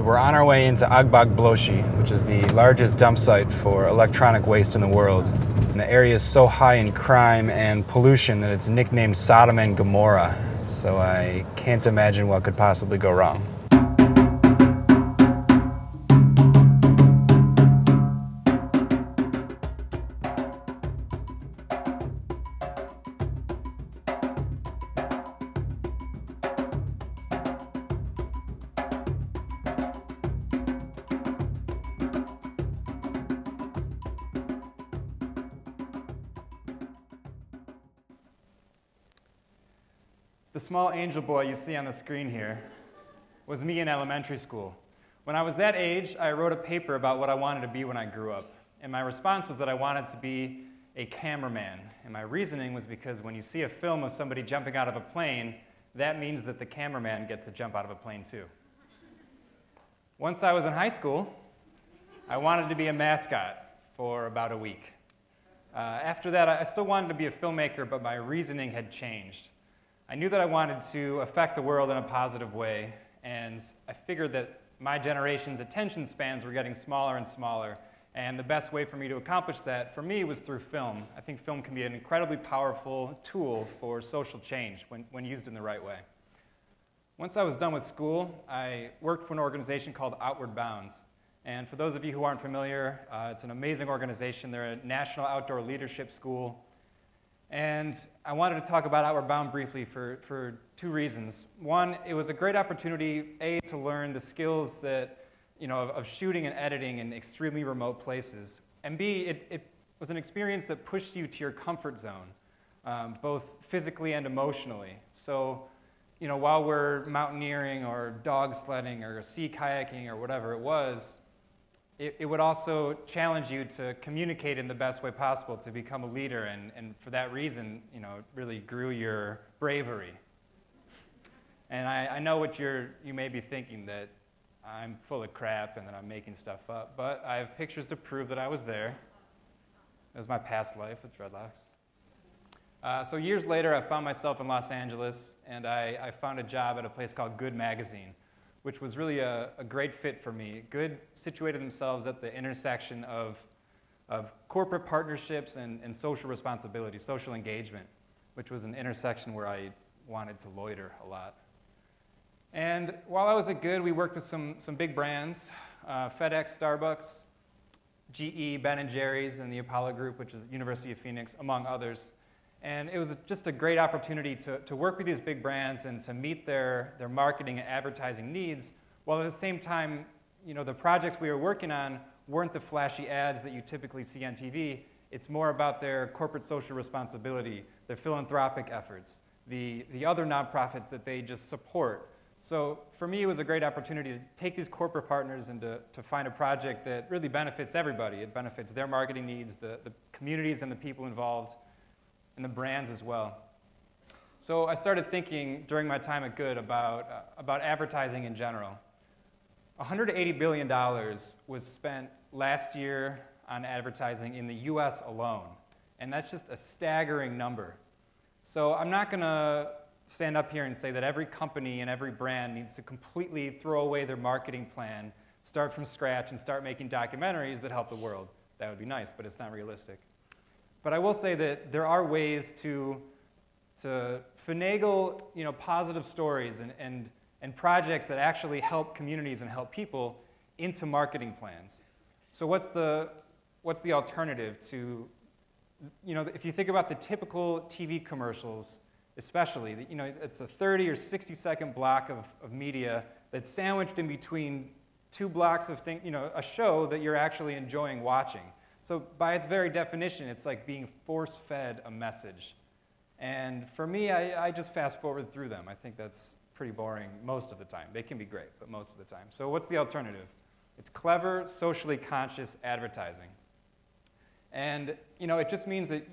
So we're on our way into Agbogbloshi, which is the largest dump site for electronic waste in the world. And the area is so high in crime and pollution that it's nicknamed Sodom and Gomorrah. So I can't imagine what could possibly go wrong. The small angel boy you see on the screen here was me in elementary school. When I was that age, I wrote a paper about what I wanted to be when I grew up. And my response was that I wanted to be a cameraman. And my reasoning was because when you see a film of somebody jumping out of a plane, that means that the cameraman gets to jump out of a plane too. Once I was in high school, I wanted to be a mascot for about a week. After that, I still wanted to be a filmmaker, but my reasoning had changed. I knew that I wanted to affect the world in a positive way, and I figured that my generation's attention spans were getting smaller and smaller, and the best way for me to accomplish that, for me, was through film. I think film can be an incredibly powerful tool for social change when used in the right way. Once I was done with school, I worked for an organization called Outward Bound. And for those of you who aren't familiar, it's an amazing organization. They're a national outdoor leadership school. And I wanted to talk about Outward Bound briefly for two reasons. One, it was a great opportunity, A, to learn the skills that, of shooting and editing in extremely remote places. And B, it was an experience that pushed you to your comfort zone, both physically and emotionally. So, while we're mountaineering or dog sledding or sea kayaking or whatever it was, it would also challenge you to communicate in the best way possible, to become a leader, and for that reason, it really grew your bravery. And I know what you may be thinking, that I'm full of crap and that I'm making stuff up, but I have pictures to prove that I was there. It was my past life with dreadlocks. So years later, I found myself in Los Angeles, and I found a job at a place called Good Magazine, which was really a great fit for me. Good situated themselves at the intersection of corporate partnerships and social responsibility, social engagement, which was an intersection where I wanted to loiter a lot. And while I was at Good, we worked with some big brands, FedEx, Starbucks, GE, Ben & Jerry's, and the Apollo Group, which is University of Phoenix, among others. And it was just a great opportunity to work with these big brands and to meet their marketing and advertising needs, while at the same time, the projects we were working on weren't the flashy ads that you typically see on TV. It's more about their corporate social responsibility, their philanthropic efforts, the other nonprofits that they just support. So for me, it was a great opportunity to take these corporate partners and to find a project that really benefits everybody. It benefits their marketing needs, the communities and the people involved, and the brands as well. So I started thinking during my time at Good about advertising in general. $180 billion was spent last year on advertising in the US alone, and that's just a staggering number. So I'm not going to stand up here and say that every company and every brand needs to completely throw away their marketing plan, start from scratch, and start making documentaries that help the world. That would be nice, but it's not realistic. But I will say that there are ways to finagle, positive stories and projects that actually help communities and help people into marketing plans. So what's the alternative to, if you think about the typical TV commercials, especially, it's a 30 or 60-second block of media that's sandwiched in between two blocks of a show that you're actually enjoying watching. So by its very definition, it's like being force-fed a message. And for me, I just fast-forward through them. I think that's pretty boring most of the time. They can be great, but most of the time. So what's the alternative? It's clever, socially conscious advertising. And it just means that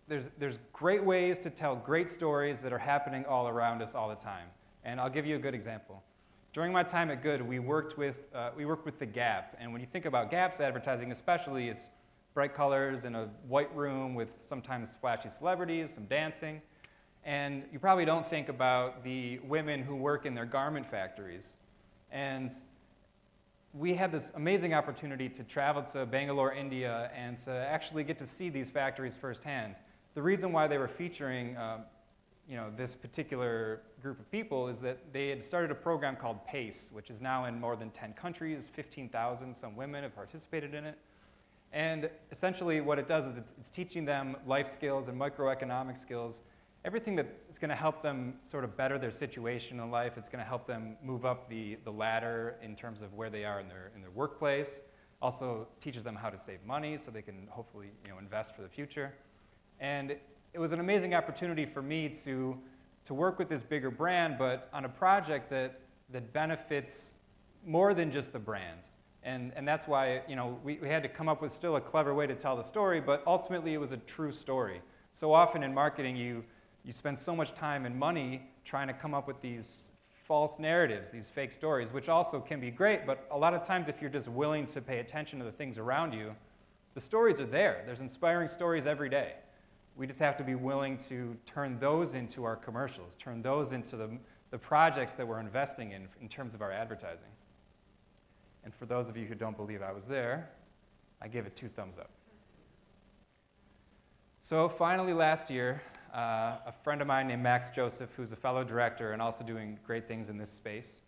there's great ways to tell great stories that are happening all around us all the time. And I'll give you a good example. During my time at Good, we worked with The Gap. And when you think about Gap's advertising especially, it's bright colors in a white room with sometimes flashy celebrities, some dancing. And you probably don't think about the women who work in their garment factories. And we had this amazing opportunity to travel to Bangalore, India, and to actually get to see these factories firsthand. The reason why they were featuring this particular group of people is that they had started a program called PACE, which is now in more than 10 countries, 15,000 some women have participated in it. And essentially what it does is it's teaching them life skills and microeconomic skills, everything that is going to help them sort of better their situation in life. It's going to help them move up the ladder in terms of where they are in their workplace. Also teaches them how to save money so they can hopefully invest for the future. And it was an amazing opportunity for me to work with this bigger brand, but on a project that benefits more than just the brand. And that's why we had to come up with still a clever way to tell the story, but ultimately it was a true story. So often in marketing, you spend so much time and money trying to come up with these false narratives, these fake stories, which also can be great, but a lot of times if you're just willing to pay attention to the things around you, the stories are there. There's inspiring stories every day. We just have to be willing to turn those into our commercials, turn those into the projects that we're investing in terms of our advertising. And for those of you who don't believe I was there, I give it 2 thumbs up. So finally last year, a friend of mine named Max Joseph, who's a fellow director and also doing great things in this space,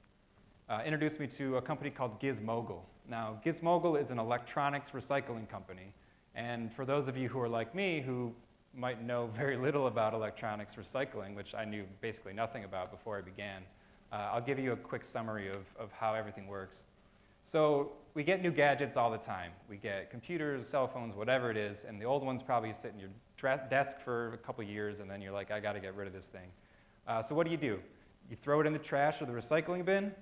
introduced me to a company called Gizmogle. Now, Gizmogle is an electronics recycling company. And for those of you who are like me, who might know very little about electronics recycling, which I knew basically nothing about before I began, I'll give you a quick summary of how everything works. So we get new gadgets all the time. We get computers, cell phones, whatever it is, and the old ones probably sit in your desk for a couple years, and then you're like, I got to get rid of this thing. So what do? You throw it in the trash or the recycling bin?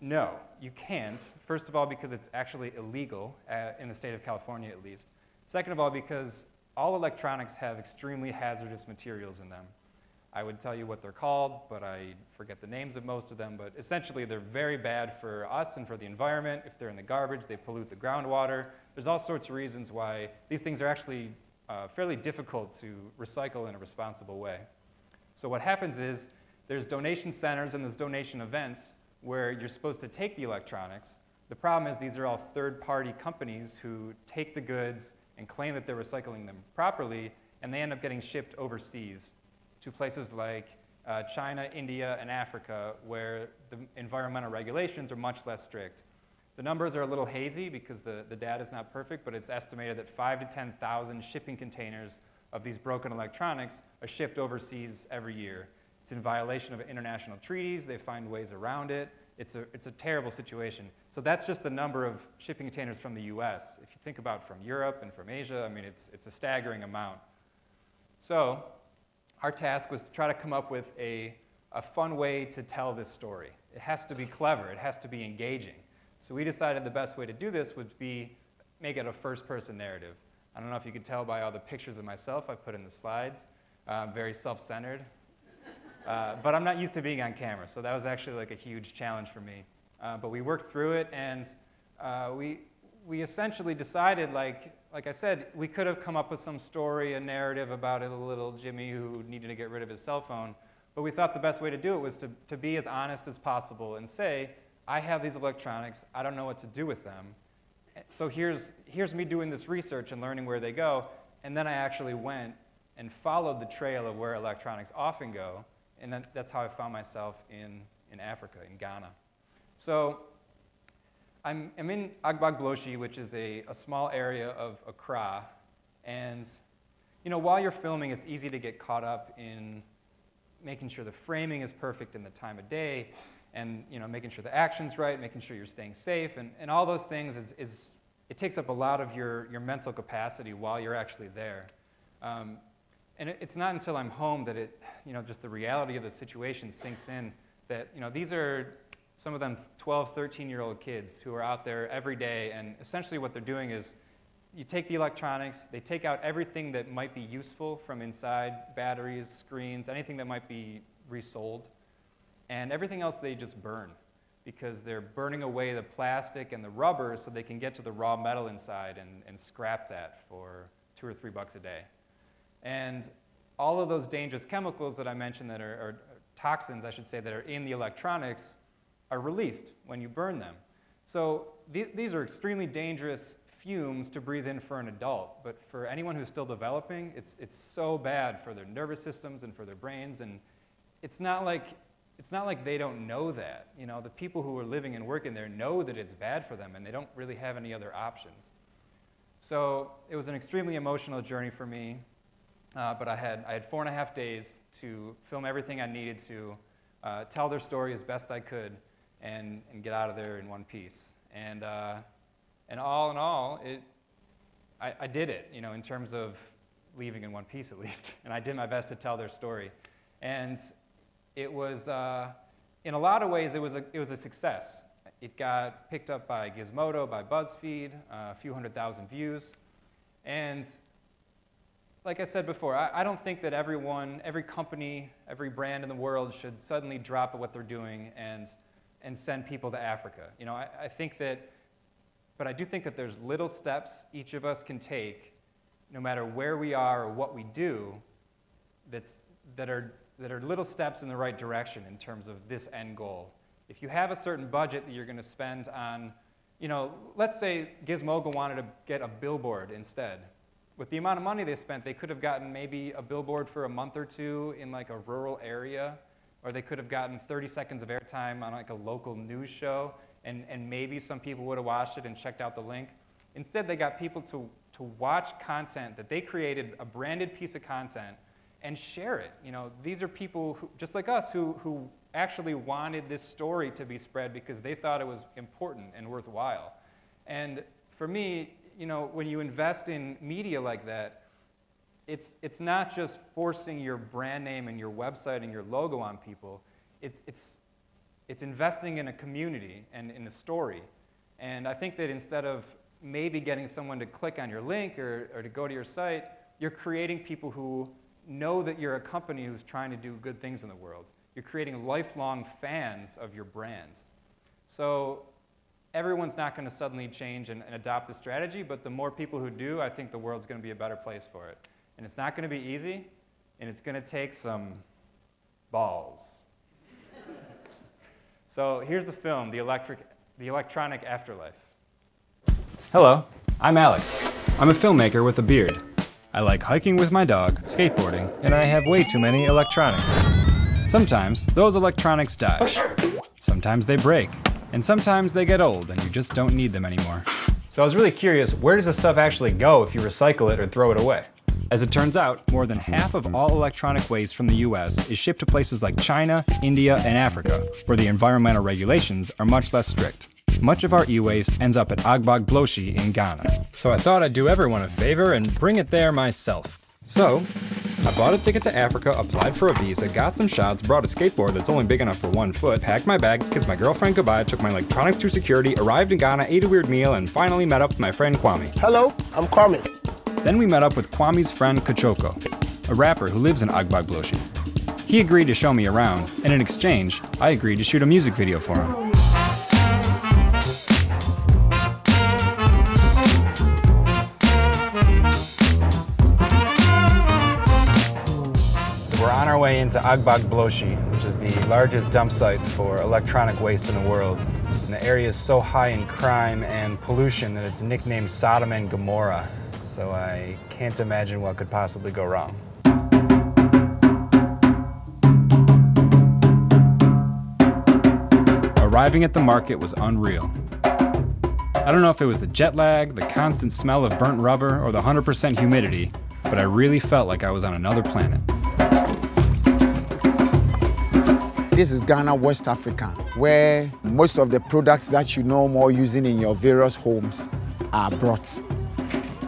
No, you can't. First of all, because it's actually illegal, in the state of California at least. Second of all, because all electronics have extremely hazardous materials in them. I would tell you what they're called, but I forget the names of most of them. But essentially, they're very bad for us and for the environment. If they're in the garbage, they pollute the groundwater. There's all sorts of reasons why these things are actually fairly difficult to recycle in a responsible way. So what happens is there's donation centers and there's donation events where you're supposed to take the electronics. The problem is these are all third-party companies who take the goods and claim that they're recycling them properly, and they end up getting shipped overseas to places like China, India, and Africa, where the environmental regulations are much less strict. The numbers are a little hazy because the data is not perfect, but it's estimated that 5,000 to 10,000 shipping containers of these broken electronics are shipped overseas every year. It's in violation of international treaties. They find ways around it. It's a terrible situation. So that's just the number of shipping containers from the US. If you think about from Europe and from Asia, I mean, it's a staggering amount. So our task was to try to come up with a fun way to tell this story. It has to be clever. It has to be engaging. So we decided the best way to do this would be make it a first-person narrative. I don't know if you could tell by all the pictures of myself I put in the slides. I'm very self-centered. But I'm not used to being on camera, so that was actually like a huge challenge for me. But we worked through it, and we essentially decided, like I said, we could have come up with some story, a narrative about a little Jimmy who needed to get rid of his cell phone, but we thought the best way to do it was to be as honest as possible and say, I have these electronics, I don't know what to do with them. So here's me doing this research and learning where they go, and then I actually went and followed the trail of where electronics often go, and then that's how I found myself in Africa, in Ghana. So I'm in Agbogbloshi, which is a small area of Accra, and while you're filming, it's easy to get caught up in making sure the framing is perfect in the time of day, and making sure the action's right, making sure you're staying safe, and all those things it takes up a lot of your mental capacity while you're actually there. And it's not until I'm home that just the reality of the situation sinks in that, these are some of them 12, 13-year-old kids who are out there every day, and essentially what they're doing is you take the electronics, they take out everything that might be useful from inside, batteries, screens, anything that might be resold, and everything else they just burn because they're burning away the plastic and the rubber so they can get to the raw metal inside and scrap that for $2 or $3 a day. And all of those dangerous chemicals that I mentioned that are toxins, I should say, that are in the electronics are released when you burn them. So these are extremely dangerous fumes to breathe in for an adult, but for anyone who's still developing, it's so bad for their nervous systems and for their brains, and it's not like they don't know that. You know, the people who are living and working there know that it's bad for them, and they don't really have any other options. So it was an extremely emotional journey for me, but I had 4.5 days to film everything I needed to, tell their story as best I could, and get out of there in one piece. And all in all, I did it, you know, in terms of leaving in one piece at least. And I did my best to tell their story. And it was, in a lot of ways, it was a success. It got picked up by Gizmodo, by BuzzFeed, a few 100,000 views. And like I said before, I don't think that every company, every brand in the world should suddenly drop what they're doing and send people to Africa. You know, I think that, but I do think that there's little steps each of us can take, no matter where we are or what we do, that are little steps in the right direction in terms of this end goal. If you have a certain budget that you're going to spend on, you know, let's say Gizmodo wanted to get a billboard instead. With the amount of money they spent, they could have gotten maybe a billboard for a month or two in like a rural area, or they could have gotten 30 seconds of airtime on like a local news show, and maybe some people would have watched it and checked out the link. Instead, they got people to watch content that they created, a branded piece of content, and share it. You know, these are people who, just like us, who actually wanted this story to be spread because they thought it was important and worthwhile. And for me, you know, when you invest in media like that, it's not just forcing your brand name and your website and your logo on people. It's investing in a community and in a story. And I think that instead of maybe getting someone to click on your link or to go to your site, you're creating people who know that you're a company who's trying to do good things in the world. You're creating lifelong fans of your brand. So everyone's not going to suddenly change and adopt the strategy, but the more people who do, I think the world's going to be a better place for it. And it's not going to be easy, and it's going to take some balls. So here's the film, The Electronic Afterlife. Hello, I'm Alex. I'm a filmmaker with a beard. I like hiking with my dog, skateboarding, and I have way too many electronics. Sometimes those electronics die. Sometimes they break. And sometimes they get old and you just don't need them anymore. So I was really curious, where does this stuff actually go if you recycle it or throw it away? As it turns out, more than half of all electronic waste from the US is shipped to places like China, India, and Africa, where the environmental regulations are much less strict. Much of our e-waste ends up at Agbogbloshie in Ghana. So I thought I'd do everyone a favor and bring it there myself. So, I bought a ticket to Africa, applied for a visa, got some shots, brought a skateboard that's only big enough for 1 foot, packed my bags, kissed my girlfriend goodbye, took my electronics through security, arrived in Ghana, ate a weird meal, and finally met up with my friend Kwame. Hello, I'm Kwame. Then we met up with Kwame's friend Kochoko, a rapper who lives in Agbogbloshie. He agreed to show me around, and in exchange, I agreed to shoot a music video for him. On our way into Agbogbloshie, which is the largest dump site for electronic waste in the world. And the area is so high in crime and pollution that it's nicknamed Sodom and Gomorrah. So I can't imagine what could possibly go wrong. Arriving at the market was unreal. I don't know if it was the jet lag, the constant smell of burnt rubber, or the 100% humidity, but I really felt like I was on another planet. This is Ghana, West Africa, where most of the products that you know more using in your various homes are brought.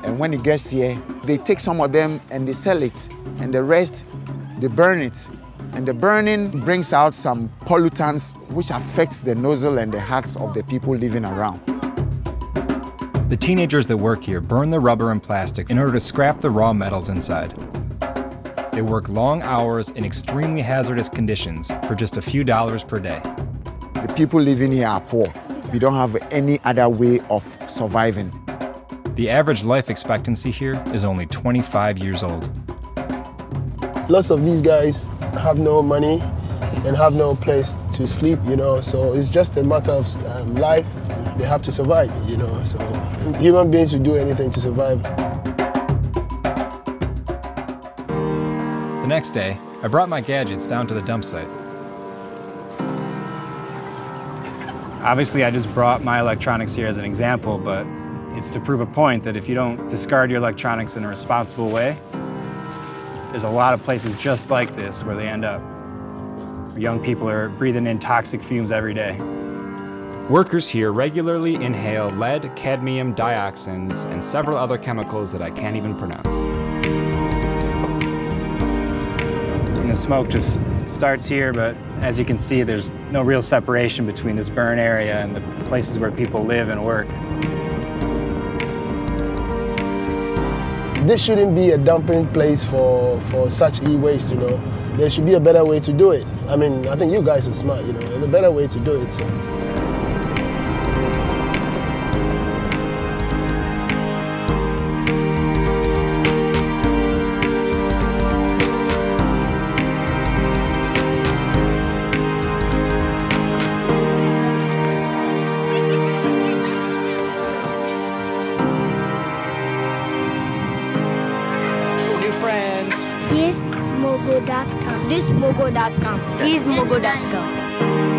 And when it gets here, they take some of them and they sell it, and the rest, they burn it. And the burning brings out some pollutants which affects the nozzle and the hearts of the people living around. The teenagers that work here burn the rubber and plastic in order to scrap the raw metals inside. They work long hours in extremely hazardous conditions for just a few dollars per day. The people living here are poor. We don't have any other way of surviving. The average life expectancy here is only 25 years old. Lots of these guys have no money and have no place to sleep, you know, so it's just a matter of life they have to survive, you know. So human beings will do anything to survive. The next day, I brought my gadgets down to the dump site. Obviously, I just brought my electronics here as an example, but it's to prove a point that if you don't discard your electronics in a responsible way, there's a lot of places just like this where they end up. Young people are breathing in toxic fumes every day. Workers here regularly inhale lead, cadmium, dioxins, and several other chemicals that I can't even pronounce. And the smoke just starts here, but as you can see, there's no real separation between this burn area and the places where people live and work. This shouldn't be a dumping place for such e-waste, you know. There should be a better way to do it. I mean, I think you guys are smart, you know. There's a better way to do it. So. This mogo.com. This mogo.com. This mogo.com.